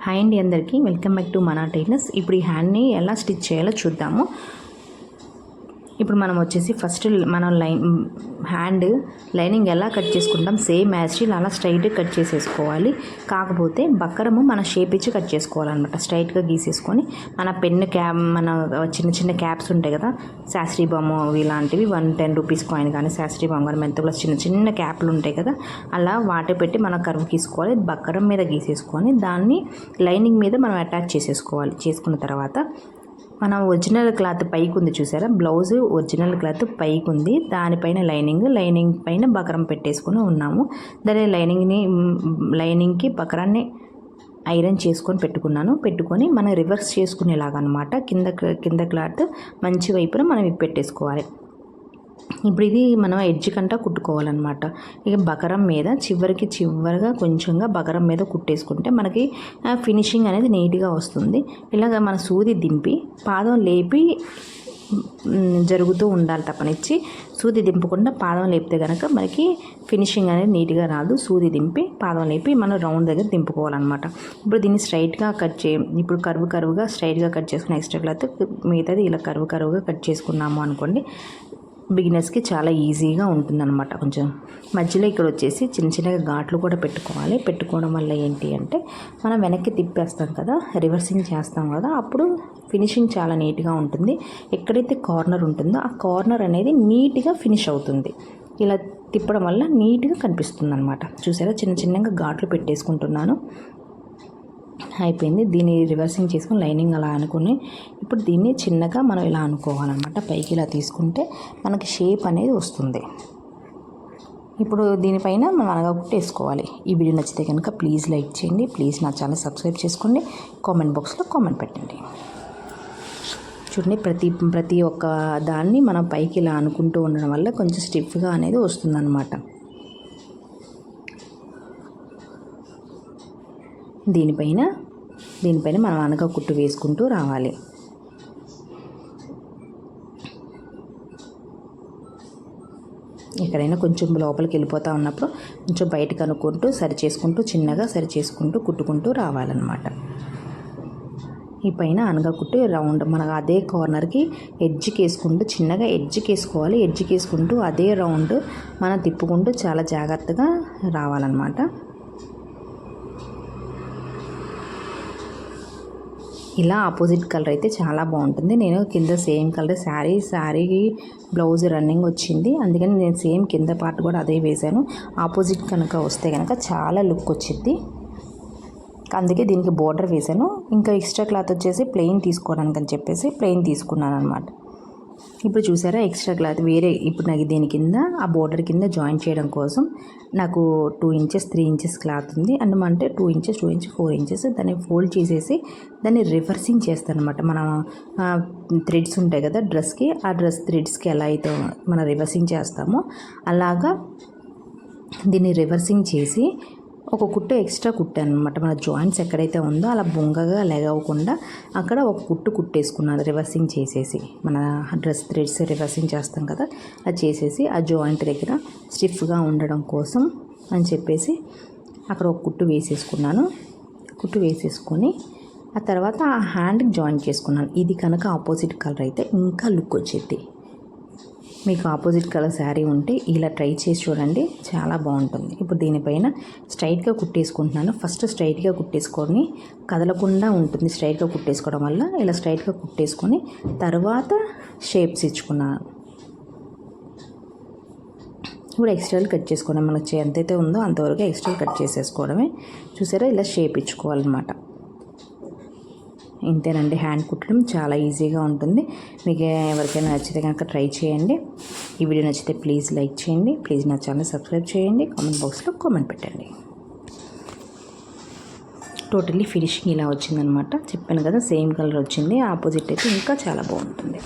Hi అండి, అందరికీ welcome back to మనా టైలర్స్. ఇప్పుడు ఈ హ్యాండ్ని ఎలా స్టిచ్ చేయాలో చూద్దాము. ఇప్పుడు మనం వచ్చేసి ఫస్ట్ మనం హ్యాండ్ లైనింగ్ ఎలా కట్ చేసుకుంటాం సేమ్ యాజ్ అలా స్ట్రైట్గా కట్ చేసేసుకోవాలి. కాకపోతే బక్కరము మన షేప్ ఇచ్చి కట్ చేసుకోవాలన్నమాట. స్ట్రైట్గా గీసేసుకొని మన పెన్ను క్యాప్, మన చిన్న చిన్న క్యాప్స్ ఉంటాయి కదా, శాస్త్రీ బామ్ ఇలాంటివి 110 రూపీస్ కాయిన్ కానీ శాస్త్రీ బామ్ కానీ మెంత ప్లస్ చిన్న చిన్న క్యాప్లు ఉంటాయి కదా, అలా వాటి పెట్టి మన కర్వ్ గీసుకోవాలి. బక్కరం మీద గీసేసుకొని దాన్ని లైనింగ్ మీద మనం అటాచ్ చేసేసుకోవాలి. చేసుకున్న తర్వాత మన ఒరిజినల్ క్లాత్ పైకి ఉంది చూసారా, బ్లౌజ్ ఒరిజినల్ క్లాత్ పైకి ఉంది, దానిపైన లైనింగ్ పైన బకరం పెట్టేసుకుని ఉన్నాము. దాని లైనింగ్కి బకరాన్ని ఐరన్ చేసుకొని పెట్టుకొని మనం రివర్స్ చేసుకునేలాగనమాట. కింద క్లాత్ మంచి వైపున మనం పెట్టేసుకోవాలి. ఇప్పుడు ఇది మనం ఎడ్జ్ కంటా కుట్టుకోవాలన్నమాట. ఇక బకరం మీద చివరిగా కొంచెంగా బకరం మీద కుట్టేసుకుంటే మనకి ఫినిషింగ్ అనేది నీట్గా వస్తుంది. ఇలాగ మన సూది దింపి పాదం లేపి జరుగుతూ ఉండాలి తప్పనిచ్చి. సూది దింపకుండా పాదం లేపితే కనుక మనకి ఫినిషింగ్ అనేది నీట్గా రాదు. సూది దింపి పాదం లేపి మనం రౌండ్ దగ్గర దింపుకోవాలన్నమాట. ఇప్పుడు దీన్ని స్ట్రైట్గా ఇప్పుడు కర్వ్గా స్ట్రైట్గా కట్ చేసుకుని ఎక్స్ట్రా క్లాత్ మిగతాది ఇలా కర్వ్గా కట్ చేసుకున్నాము అనుకోండి, బిగినర్స్కి చాలా ఈజీగా ఉంటుందన్నమాట. కొంచెం మధ్యలో ఇక్కడ వచ్చేసి చిన్నగా ఘాట్లు కూడా పెట్టుకోవడం వల్ల ఏంటి అంటే మనం వెనక్కి తిప్పేస్తాం కదా, రివర్సింగ్ చేస్తాం కదా, అప్పుడు ఫినిషింగ్ చాలా నీట్గా ఉంటుంది. ఎక్కడైతే కార్నర్ ఉంటుందో ఆ కార్నర్ అనేది నీట్గా ఫినిష్ అవుతుంది. ఇలా తిప్పడం వల్ల నీట్గా కనిపిస్తుంది అనమాట. చూసారా, చిన్నగా ఘాట్లు పెట్టేసుకుంటున్నాను. అయిపోయింది. దీన్ని రివర్సింగ్ చేసుకుని లైనింగ్ అలా అనుకుని ఇప్పుడు దీన్ని చిన్నగా మనం ఇలా అనుకోవాలన్నమాట. పైకి ఇలా తీసుకుంటే మనకి షేప్ అనేది వస్తుంది. ఇప్పుడు దీనిపైన మనం అనగా కుట్టేసుకోవాలి. ఈ వీడియో నచ్చితే కనుక ప్లీజ్ లైక్ చేయండి, ప్లీజ్ నా ఛానల్ సబ్స్క్రైబ్ చేసుకోండి, కామెంట్ బాక్స్లో కామెంట్ పెట్టండి. చూడండి, ప్రతి ఒక్క దాన్ని మనం పైకి ఇలా అనుకుంటూ ఉండడం వల్ల కొంచెం స్టిఫ్గా అనేది వస్తుందన్నమాట. దీనిపైన మనం అనగా కుట్టు వేసుకుంటూ రావాలి. ఎక్కడైనా కొంచెం లోపలికి వెళ్ళిపోతూ ఉన్నప్పుడు కొంచెం బయటకు అనుకుంటూ చిన్నగా సరి చేసుకుంటూ కుట్టుకుంటూ రావాలన్నమాట. ఈ పైన అనగా కుట్టు రౌండ్ మనకు అదే కార్నర్కి చిన్నగా ఎడ్జ్కి వేసుకోవాలి. ఎడ్జ్కి వేసుకుంటూ అదే రౌండ్ మనం తిప్పుకుంటూ చాలా జాగ్రత్తగా రావాలన్నమాట. ఇలా ఆపోజిట్ కలర్ అయితే చాలా బాగుంటుంది. నేను కింద same colour sari blouse running వచ్చింది, అందుకని నేను సేమ్ కింద పార్ట్ కూడా అదే వేశాను. ఆపోజిట్ కనుక వస్తే కనుక చాలా లుక్ వచ్చింది, అందుకే దీనికి బోర్డర్ వేశాను. ఇంకా ఎక్స్ట్రా క్లాత్ వచ్చేసి ప్లెయిన్ తీసుకోవడానికి అని చెప్పేసి ప్లెయిన్ తీసుకున్నాను అనమాట. ఇప్పుడు చూసారా, ఎక్స్ట్రా క్లాత్ ఇప్పుడు నాకు దీని కింద ఆ బోర్డర్ కింద జాయిన్ చేయడం కోసం నాకు 2 ఇంచెస్ 3 ఇంచెస్ క్లాత్ ఉంది అంటే 2 ఇంచెస్ 4 ఇంచెస్ దాన్ని ఫోల్డ్ చేసేసి దాన్ని రివర్సింగ్ చేస్తాను అనమాట. మన థ్రెడ్స్ ఉంటాయి కదా డ్రెస్కి, ఆ డ్రెస్ థ్రెడ్స్కి ఎలా అయితే మనం రివర్సింగ్ చేస్తామో అలాగా దీన్ని రివర్సింగ్ చేసి ఒక కుట్టు ఎక్స్ట్రా కుట్టాను అనమాట. మన జాయింట్స్ ఎక్కడైతే ఉందో అలా బొంగగా లెగవకుండా అక్కడ ఒక కుట్టు కుట్టేసుకున్నాను రివర్సింగ్ చేసేసి. మన డ్రెస్ థ్రెడ్స్ రివర్సింగ్ చేస్తాం కదా, అది చేసేసి ఆ జాయింట్ దగ్గర స్టిఫ్గా ఉండడం కోసం అని చెప్పేసి అక్కడ ఒక కుట్టు వేసేసుకున్నాను. కుట్టు వేసేసుకొని ఆ తర్వాత ఆ హ్యాండ్కి జాయిన్ చేసుకున్నాను. ఇది కనుక ఆపోజిట్ కలర్ అయితే ఇంకా లుక్ వచ్చేది. మీకు ఆపోజిట్ కలర్ శారీ ఉంటే ఇలా ట్రై చేసి చూడండి, చాలా బాగుంటుంది. ఇప్పుడు దీనిపైన స్ట్రైట్గా కుట్టేసుకుంటున్నాను. ఫస్ట్ స్ట్రైట్గా కుట్టేసుకొని కదలకుండా ఉంటుంది. స్ట్రైట్గా కుట్టేసుకోవడం వల్ల ఇలా స్ట్రైట్గా కుట్టేసుకొని తర్వాత షేప్స్ ఇచ్చుకున్నాను. ఇప్పుడు ఎక్స్ట్రాలు కట్ చేసుకోవడం, మనకి ఎంతైతే ఉందో అంతవరకు ఎక్స్ట్రాలు కట్ చేసేసుకోవడమే. చూసారా, ఇలా షేప్ ఇచ్చుకోవాలన్నమాట. ఇంతేనండి, హ్యాండ్ కుట్టడం చాలా ఈజీగా ఉంటుంది. మీకు ఎవరికైనా నచ్చితే కనుక ట్రై చేయండి. ఈ వీడియో నచ్చితే ప్లీజ్ లైక్ చేయండి, ప్లీజ్ నా ఛానల్ సబ్స్క్రైబ్ చేయండి, కామెంట్ బాక్స్లో కామెంట్ పెట్టండి. టోటల్లీ ఫినిషింగ్ ఇలా వచ్చిందనమాట. చెప్పాను కదా సేమ్ కలర్ వచ్చింది. ఆపోజిట్ అయితే ఇంకా చాలా బాగుంటుంది.